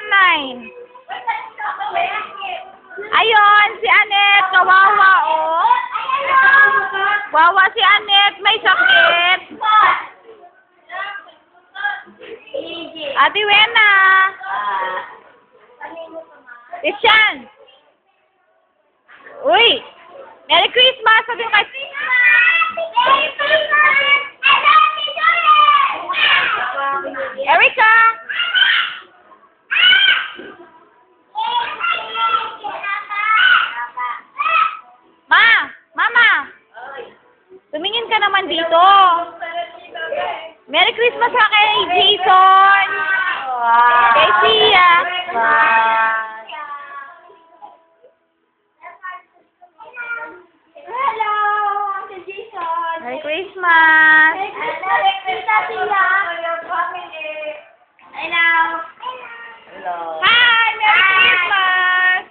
online. Ayun, si Anet, kawawa, oh. Wawa si Anet, may sakit. Ate Wena. Christian. Uy, Merry Christmas. Sabi mo kay... Erica. Mama. Tumingin ka naman dito. Merry Christmas ha kay Jason. Kay Sia. Hello, Uncle Jason. Merry Christmas. Merry Christmas, Sia. Hello. Hello. Hi, Merry Christmas.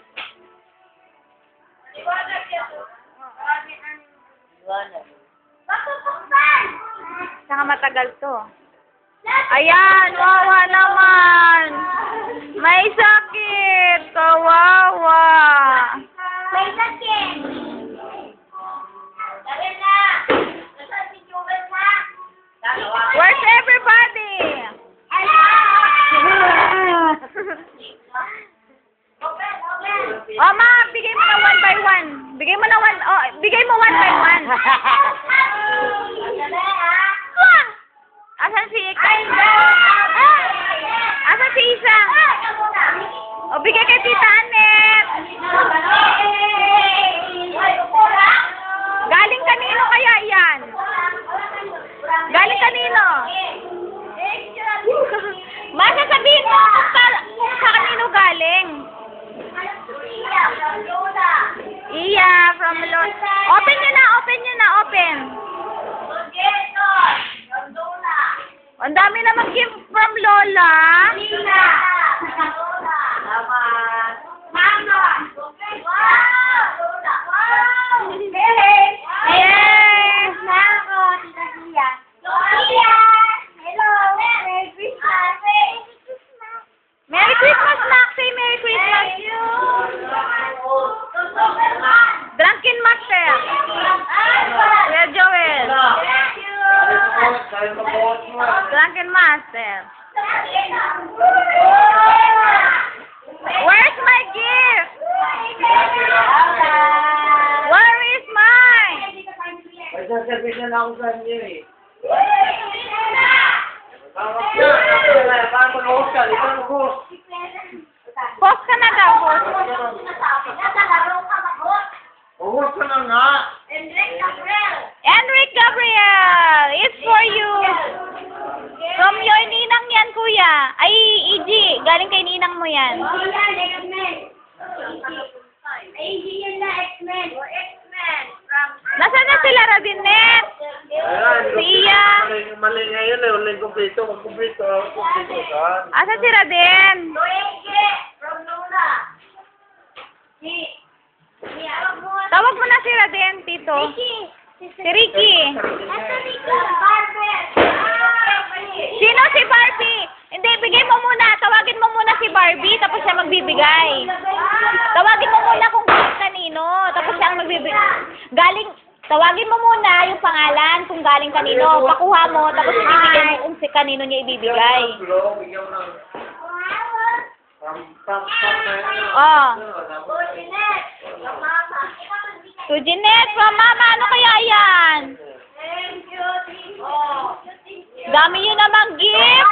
Saka matagal to. Ayan, wawa naman. May sakit. Kawawa. May sakit. Dali na. Nasaan si Joel na? Where's everybody? Hello. Oh, ma, bigay mo na one by one. Bigay mo one by one. Asan si Asan si Isa? O, bigay kay Tita Anet. Galing kanino kaya yan? Galing kanino? Masasabihin mo kung sa kanino galing. Iya, from Lola. Open nyo na. Ang dami naman gift from Lola. Yes! Merry Christmas, Max! Say Merry Christmas! Drunken Master! Kuya Joel! Drunken Master! Where's my gift? Where is mine? Nagsasabihin na ako sa inyo eh. Post ka na daw, post. Huwag ka na nga. Enric Gabriel! It's for you! From your ninang yan, kuya. Ay, EG. Galing kay ninang mo yan. Nasaan na sila, Radinet? Siya. Mali ngayon eh. Uling kumpleto. Kumpleto ka. Asan si Raden? Tawag mo na si Raden, Tito. Si Ricky. Sino si Barbie? Hindi, bigay mo muna. Tawagin mo muna si Barbie, tapos siya magbibigay. Tawagin mo muna kung kanino, tapos siya ang magbibigay. Tawagin mo muna yung pangalan kung galing kanino. Pakuha mo, tapos ibibigay mo kung si kanino niya ibibigay. Oh. To Jeanette, from Mama, ano kaya yan? Dami yun namang gift.